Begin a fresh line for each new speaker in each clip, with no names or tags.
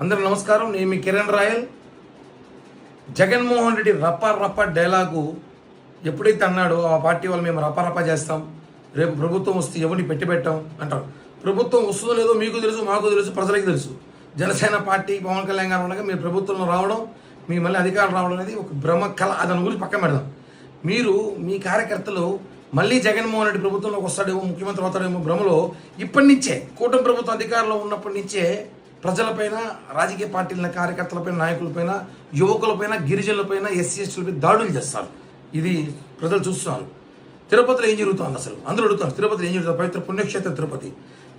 అందరూ నమస్కారం. నేను మీ కిరణ్ రాయల్. జగన్మోహన్ రెడ్డి రప్ప డైలాగు ఎప్పుడైతే అన్నాడో ఆ పార్టీ వాళ్ళు మేము రప్ప చేస్తాం, రేపు ప్రభుత్వం వస్తే ఎవరిని పెట్టాం అంటారు. ప్రభుత్వం వస్తుందో లేదో మీకు తెలుసు, మాకు తెలుసు, ప్రజలకి తెలుసు. జనసేన పార్టీ పవన్ కళ్యాణ్ గారు ఉండగా మీరు ప్రభుత్వంలో రావడం, మీ మళ్ళీ అధికారం రావడం అనేది ఒక భ్రమ కళ. దాని గురించి పక్కన పెడదాం. మీరు మీ కార్యకర్తలు మళ్ళీ జగన్మోహన్ రెడ్డి ప్రభుత్వంలోకి వస్తాడేమో, ముఖ్యమంత్రి అవుతాడేమో భ్రమలో ఇప్పటి నుంచే కూటమి ప్రభుత్వం అధికారంలో ఉన్నప్పటి నుంచే ప్రజలపైన, రాజకీయ పార్టీల కార్యకర్తలపైన, నాయకులపైన, యువకులపైన, గిరిజనులపైన, ఎస్సీ ఎస్టీలపై దాడులు చేస్తారు. ఇది ప్రజలు చూస్తున్నారు. తిరుపతిలో ఏం జరుగుతుంది అసలు అందరూ అడుగుతారు. తిరుపతిలో ఏం జరుగుతుంది? పవిత్ర పుణ్యక్షేత్రం తిరుపతి.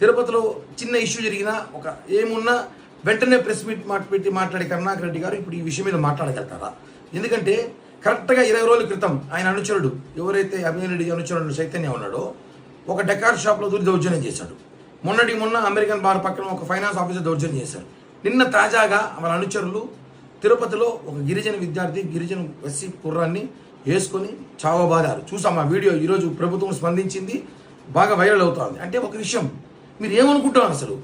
తిరుపతిలో చిన్న ఇష్యూ జరిగినా, ఒక ఏమున్నా వెంటనే ప్రెస్ మీట్ పెట్టి మాట్లాడే కరుణాకర్ రెడ్డి గారు ఇప్పుడు ఈ విషయం మీద మాట్లాడగలుగుతారా? ఎందుకంటే కరెక్ట్గా 20 రోజుల క్రితం ఆయన అనుచరుడు, ఎవరైతే అభిమన్యుడి అనుచరుడు చైతన్య ఉన్నాడో, ఒక డెకార్ షాప్లో దూరి దౌర్జన్యం చేశాడు. మొన్న అమెరికన్ బార్ పక్కన ఒక ఫైనాన్స్ ఆఫీసర్ దౌర్జన్యం చేశారు. నిన్న తాజాగా వాళ్ళ అనుచరులు తిరుపతిలో ఒక గిరిజన విద్యార్థి, గిరిజన ఎస్సీ కుర్రాన్ని వేసుకొని చావబాదారు. చూసాం ఆ వీడియో. ఈరోజు ప్రభుత్వం స్పందించింది, బాగా వైరల్ అవుతుంది. అంటే ఒక విషయం, మీరు ఏమనుకుంటున్నారు అసలు?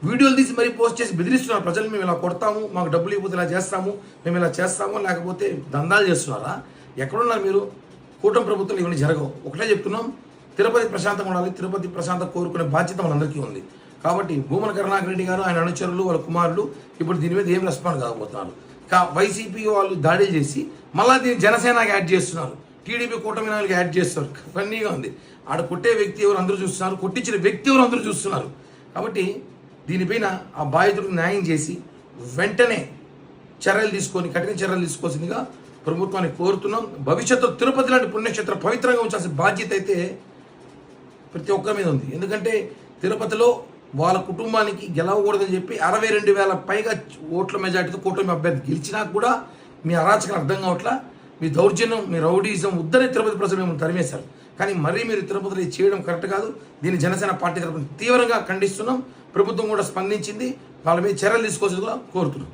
వీడియోలు తీసి మరీ పోస్ట్ చేసి బెదిరిస్తున్నారు ప్రజలు. మేము ఇలా కొడతాము, మాకు డబ్బులు ఇవ్వకపోతే ఇలా చేస్తాము, మేము ఇలా చేస్తాము, లేకపోతే దందాలు చేస్తున్నారా? ఎక్కడున్నారు మీరు? కూటమి ప్రభుత్వం ఇవన్నీ జరగవు. ఒకటే చెప్తున్నాం, తిరుపతి ప్రశాంతంగా ఉండాలి. తిరుపతి ప్రశాంతం కోరుకునే బాధ్యత మనందరికీ ఉంది. కాబట్టి భూమన కరుణాకర్ రెడ్డి గారు, ఆయన అనుచరులు, వాళ్ళ కుమారులు ఇప్పుడు దీని మీద ఏం రెస్పాండ్ కాకపోతున్నారు. వైసీపీ వాళ్ళు దాడి చేసి మళ్ళీ దీన్ని జనసేనకి యాడ్ చేస్తున్నారు, టీడీపీ కూటమి నాయకులకు యాడ్ చేస్తారు. ఫన్నీగా ఉంది. ఆడ కొట్టే వ్యక్తి ఎవరు అందరూ చూస్తున్నారు, కొట్టించిన వ్యక్తి ఎవరు అందరూ చూస్తున్నారు. కాబట్టి దీనిపైన ఆ బాధితుడికి న్యాయం చేసి వెంటనే చర్యలు తీసుకొని, కఠిన చర్యలు తీసుకోవాల్సిందిగా ప్రభుత్వాన్ని కోరుతున్నాం. భవిష్యత్తులో తిరుపతి లాంటి పుణ్యక్షేత్రం పవిత్రంగా ఉంచాల్సిన బాధ్యత అయితే ప్రతి ఒక్కరి మీద ఉంది. ఎందుకంటే తిరుపతిలో వాళ్ళ కుటుంబానికి గెలవకూడదని చెప్పి 62,000 పైగా ఓట్ల మెజార్టీతో కూటమి అభ్యర్థి గెలిచినా కూడా మీ అరాచకం అర్థం కావట్లా. మీ దౌర్జన్యం, మీ రౌడీజం ఉద్దరే తిరుపతి ప్రజలు మేము తరిమేశారు. కానీ మరీ మీరు తిరుపతిలో చేయడం కరెక్ట్ కాదు. దీన్ని జనసేన పార్టీ తరఫున తీవ్రంగా ఖండిస్తున్నాం. ప్రభుత్వం కూడా స్పందించింది. వాళ్ళ మీద చర్యలు తీసుకోవాల్సిందిగా కోరుతున్నాం.